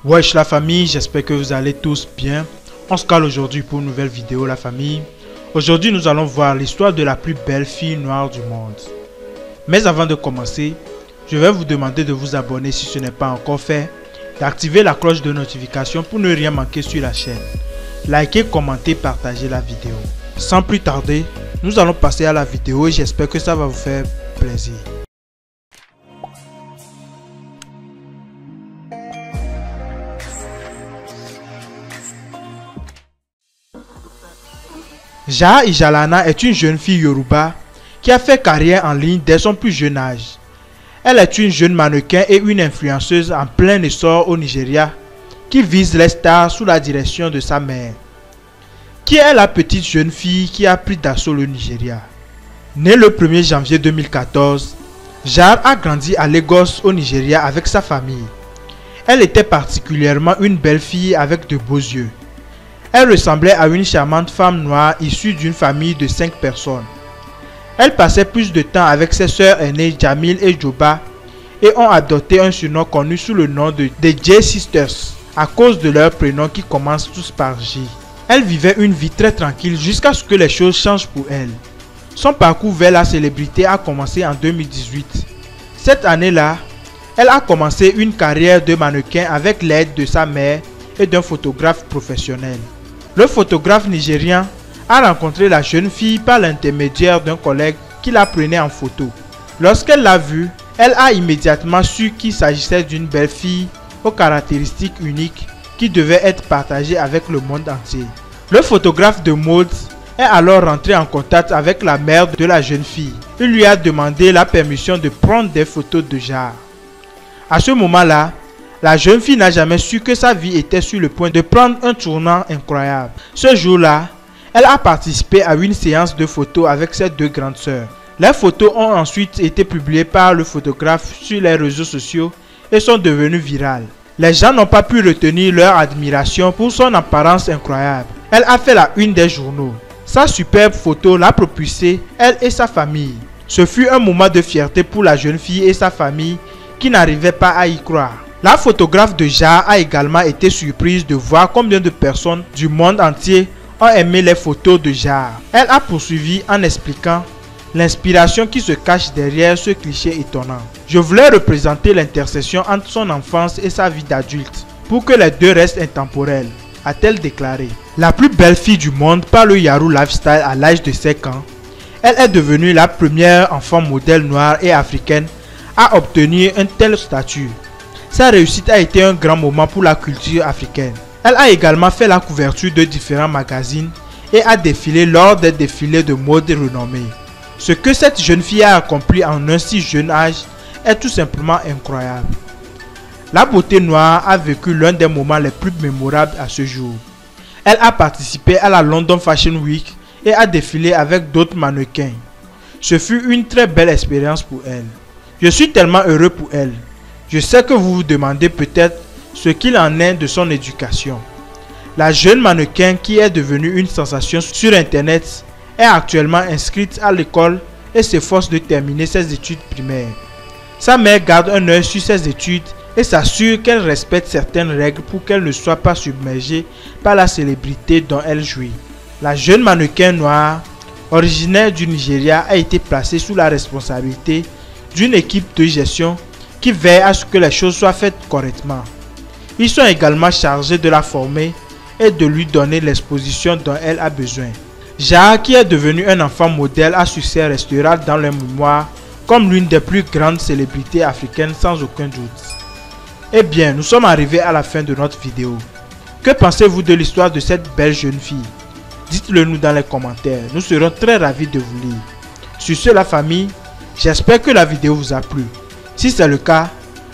Wesh la famille, j'espère que vous allez tous bien. On se cale aujourd'hui pour une nouvelle vidéo la famille. Aujourd'hui nous allons voir l'histoire de la plus belle fille noire du monde. Mais avant de commencer, je vais vous demander de vous abonner si ce n'est pas encore fait, d'activer la cloche de notification pour ne rien manquer sur la chaîne. Likez, commentez, partagez la vidéo. Sans plus tarder, nous allons passer à la vidéo et j'espère que ça va vous faire plaisir. Jaha Ijalana est une jeune fille Yoruba qui a fait carrière en ligne dès son plus jeune âge. Elle est une jeune mannequin et une influenceuse en plein essor au Nigeria qui vise les stars sous la direction de sa mère. Qui est la petite jeune fille qui a pris d'assaut le Nigeria? Née le 1er janvier 2014, Jaha a grandi à Lagos au Nigeria avec sa famille. Elle était particulièrement une belle fille avec de beaux yeux. Elle ressemblait à une charmante femme noire issue d'une famille de 5 personnes. Elle passait plus de temps avec ses sœurs aînées Jamil et Joba et ont adopté un surnom connu sous le nom de J Sisters à cause de leurs prénoms qui commencent tous par J. Elle vivait une vie très tranquille jusqu'à ce que les choses changent pour elle. Son parcours vers la célébrité a commencé en 2018. Cette année-là, elle a commencé une carrière de mannequin avec l'aide de sa mère et d'un photographe professionnel. Le photographe nigérien a rencontré la jeune fille par l'intermédiaire d'un collègue qui la prenait en photo. Lorsqu'elle l'a vue, elle a immédiatement su qu'il s'agissait d'une belle fille aux caractéristiques uniques qui devaient être partagées avec le monde entier. Le photographe de mode est alors rentré en contact avec la mère de la jeune fille. Il lui a demandé la permission de prendre des photos de Jaha. À ce moment-là, la jeune fille n'a jamais su que sa vie était sur le point de prendre un tournant incroyable. Ce jour-là, elle a participé à une séance de photos avec ses 2 grandes sœurs. Les photos ont ensuite été publiées par le photographe sur les réseaux sociaux et sont devenues virales. Les gens n'ont pas pu retenir leur admiration pour son apparence incroyable. Elle a fait la une des journaux. Sa superbe photo l'a propulsée, elle et sa famille. Ce fut un moment de fierté pour la jeune fille et sa famille qui n'arrivaient pas à y croire. La photographe de Jaha a également été surprise de voir combien de personnes du monde entier ont aimé les photos de Jaha. Elle a poursuivi en expliquant l'inspiration qui se cache derrière ce cliché étonnant. Je voulais représenter l'intersection entre son enfance et sa vie d'adulte pour que les deux restent intemporels, a-t-elle déclaré. La plus belle fille du monde par le Yahoo Lifestyle à l'âge de 5 ans, elle est devenue la première enfant modèle noire et africaine à obtenir un tel statut. Sa réussite a été un grand moment pour la culture africaine. Elle a également fait la couverture de différents magazines et a défilé lors des défilés de mode renommés. Ce que cette jeune fille a accompli en un si jeune âge est tout simplement incroyable. La beauté noire a vécu l'un des moments les plus mémorables à ce jour. Elle a participé à la London Fashion Week et a défilé avec d'autres mannequins. Ce fut une très belle expérience pour elle. Je suis tellement heureux pour elle. Je sais que vous vous demandez peut-être ce qu'il en est de son éducation. La jeune mannequin qui est devenue une sensation sur internet est actuellement inscrite à l'école et s'efforce de terminer ses études primaires. Sa mère garde un œil sur ses études et s'assure qu'elle respecte certaines règles pour qu'elle ne soit pas submergée par la célébrité dont elle jouit. La jeune mannequin noire, originaire du Nigeria, a été placée sous la responsabilité d'une équipe de gestion qui veille à ce que les choses soient faites correctement. Ils sont également chargés de la former et de lui donner l'exposition dont elle a besoin. Jaha, qui est devenue un enfant modèle à succès, restera dans les mémoires comme l'une des plus grandes célébrités africaines sans aucun doute. Eh bien, nous sommes arrivés à la fin de notre vidéo. Que pensez-vous de l'histoire de cette belle jeune fille? Dites-le nous dans les commentaires, nous serons très ravis de vous lire. Sur ce la famille, j'espère que la vidéo vous a plu. Si c'est le cas,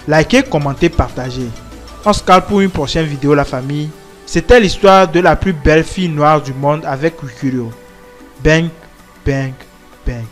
likez, commentez, partagez. On se cale pour une prochaine vidéo la famille. C'était l'histoire de la plus belle fille noire du monde avec Wikurio. Bang, bang, bang.